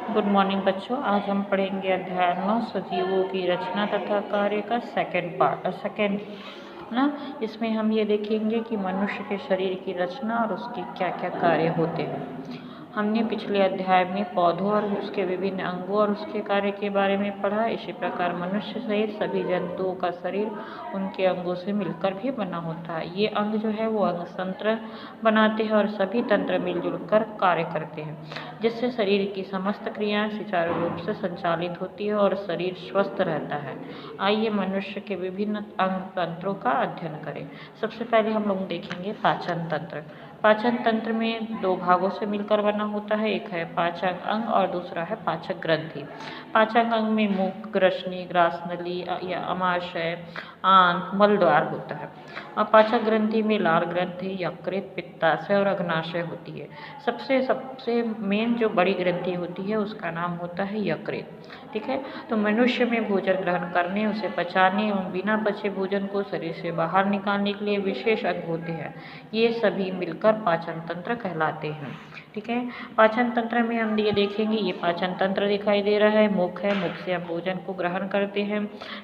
Good morning बच्चों। आज हम पढ़ेंगे अध्याय 9 सजीवों की रचना तथा कार्य का सेकेंड ना। इसमें हम ये देखेंगे कि मनुष्य के शरीर की रचना और उसके क्या क्या कार्य होते हैं। हमने पिछले अध्याय में पौधों और उसके विभिन्न अंगों और उसके कार्य के बारे में पढ़ा। इसी प्रकार मनुष्य सहित सभी जंतुओं का शरीर उनके अंगों से मिलकर भी बना होता है। ये अंग जो है वो अंग तंत्र बनाते हैं और सभी तंत्र मिलजुल कर कार्य करते हैं, जिससे शरीर की समस्त क्रियाएं सुचारू रूप से संचालित होती है और शरीर स्वस्थ रहता है। आइए मनुष्य के विभिन्न अंग तंत्रों का अध्ययन करें। सबसे पहले हम लोग देखेंगे पाचन तंत्र। पाचन तंत्र में दो भागों से मिलकर बना होता है, एक है पाचन अंग और दूसरा है पाचक ग्रंथि। पाचन अंग में मुख, ग्रसनी, ग्रासनली या अमाशय, आंत, मलद्वार होता है और पाचक ग्रंथि में लाल ग्रंथि, यकृत, पित्ताशय और अग्नाशय होती है। सबसे मेन जो बड़ी ग्रंथि होती है उसका नाम होता है यकृत। ठीक है, तो मनुष्य में भोजन ग्रहण करने, उसे पचाने एवं बिना पचे भोजन को शरीर से बाहर निकालने के लिए विशेष अंग होते हैं। ये सभी मिलकर पाचन तंत्र कहलाते हैं। ठीक है, पाचन तंत्र में हम ये देखेंगे, ये पाचन तंत्र दिखाई दे रहा है। मुख है, मुख से हम भोजन को ग्रहण करते हैं।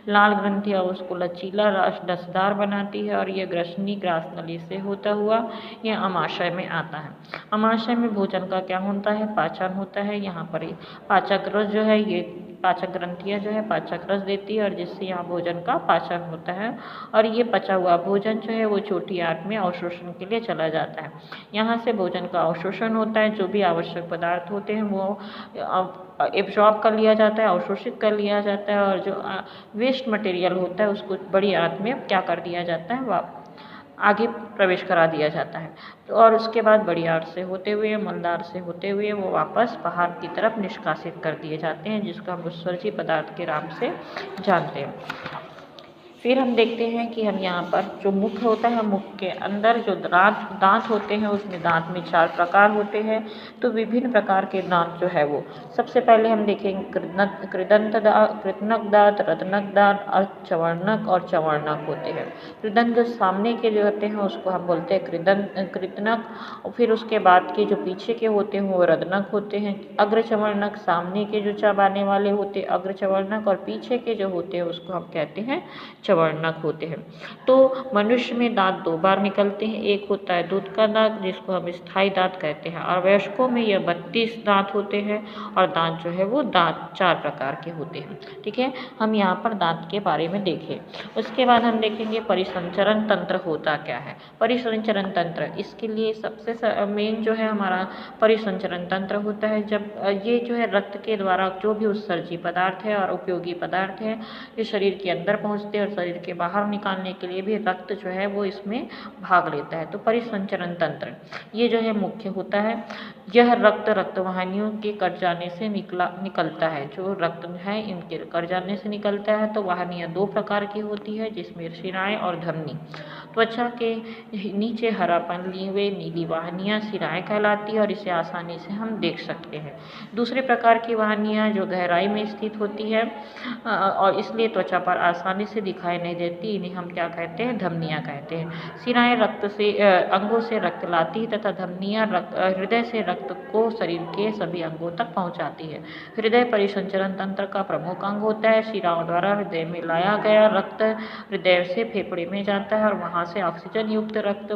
लाल ग्रंथि उसको लचीला रसदार बनाती है और ये ग्रसनी ग्रासनली से होता हुआ ये अमाशय में आता है। अमाशय में भोजन का क्या होता है? पाचन होता है। यहाँ पर पाचक रस जो है, ये पाचक ग्रंथियाँ जो है पाचक रस देती है और जिससे यहाँ भोजन का पाचन होता है और ये पचा हुआ भोजन जो है वो छोटी आंत में अवशोषण के लिए चला जाता है। यहाँ से भोजन का अवशोषण होता है, जो भी आवश्यक पदार्थ होते हैं वो एब्जॉर्ब कर लिया जाता है, अवशोषित कर लिया जाता है और जो वेस्ट मटेरियल होता है उसको बड़ी आंत में क्या कर दिया जाता है, आगे प्रवेश करा दिया जाता है। तो और उसके बाद बड़ी आंत से होते हुए, मलदार से होते हुए वो वापस बाहर की तरफ निष्कासित कर दिए जाते हैं, जिसको हम उत्सर्जी पदार्थ के नाम से जानते हैं। फिर हम देखते हैं कि हम यहाँ पर जो मुख होता है, मुख के अंदर जो दांत होते हैं उसमें दांत में 4 प्रकार होते हैं। तो विभिन्न प्रकार के दांत जो है वो सबसे पहले हम देखेंगे कृदंत दांत, कृतनक दांत, रत्नक दांत, अर्धचवर्णक और चवर्णक होते हैं। कृदंत सामने के जो होते हैं उसको हम बोलते हैं कृतनक, और फिर उसके बाद के जो पीछे के होते हैं वो रत्नक होते हैं। अग्रचवर्णक सामने के जो चबाने वाले होते हैं अग्रचवर्णक, और पीछे के जो होते हैं उसको हम कहते हैं चवर्णक होते हैं। तो मनुष्य में दांत 2 बार निकलते हैं, एक होता है दूध का दांत जिसको हम स्थायी दांत कहते हैं, और वयस्कों में यह 32 दांत होते हैं और दांत जो है वो दांत 4 प्रकार के होते हैं। ठीक है, हम यहाँ पर दांत के बारे में देखें। उसके बाद हम देखेंगे परिसंचरण तंत्र होता क्या है। परिसंचरण तंत्र, इसके लिए सबसे मेन जो है हमारा परिसंचरण तंत्र होता है। जब ये जो है रक्त के द्वारा जो भी उत्सर्जी पदार्थ है और उपयोगी पदार्थ है ये शरीर के अंदर पहुँचते हैं और शरीर के बाहर निकालने के लिए भी रक्त जो है वो इसमें भाग लेता है। तो परिसंचरण तंत्र ये जो है मुख्य होता है। यह रक्त वाहिनियों के कट जाने से निकलता है। जो रक्त है इनके कट जाने से निकलता है। तो वाहिनियाँ 2 प्रकार की होती है, जिसमें शिराएं और धमनी। त्वचा के नीचे हरापन लिए हुए नीली वाहिनियाँ शिराएं कहलाती है और इसे आसानी से हम देख सकते हैं। दूसरे प्रकार की वाहिनियाँ जो गहराई में स्थित होती है और इसलिए त्वचा पर आसानी से दिखाई नहीं देती, इन्हें हम क्या कहते हैं? धमनियाँ कहते हैं। शिराएं अंगों से रक्त लाती तथा धमनियाँ हृदय से रक्त को शरीर के सभी अंगों तक पहुँचाती है। हृदय परिसंचरण तंत्र का प्रमुख अंग होता है। शिराओं द्वारा हृदय में लाया गया रक्त हृदय से फेफड़े में जाता है और वहाँ से ऑक्सीजन युक्त रक्त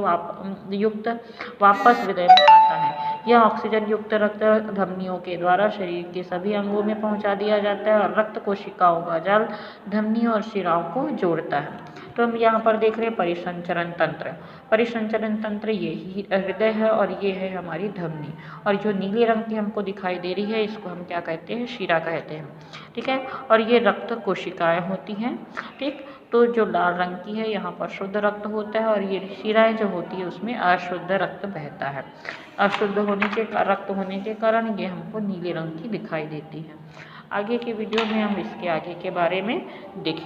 वापस हृदय में आता है। यह ऑक्सीजन युक्त रक्त धमनियों के द्वारा शरीर के सभी अंगों में पहुंचा दिया जाता है और रक्त कोशिकाओं का जाल धमनियों और शिराओं को जोड़ता है। तो हम यहाँ पर देख रहे हैं परिसंचरण तंत्र। परिसंचरण तंत्र ये ही हृदय है और ये है हमारी धमनी, और जो नीले रंग की हमको दिखाई दे रही है इसको हम क्या कहते हैं? शिरा कहते हैं। ठीक है, और ये रक्त कोशिकाएं होती हैं। ठीक, तो जो लाल रंग की है यहाँ पर शुद्ध रक्त होता है और ये शिराएं जो होती है उसमें अशुद्ध रक्त बहता है। अशुद्ध रक्त होने के कारण ये हमको नीले रंग की दिखाई देती है। आगे की वीडियो में हम इसके आगे के बारे में देखेंगे।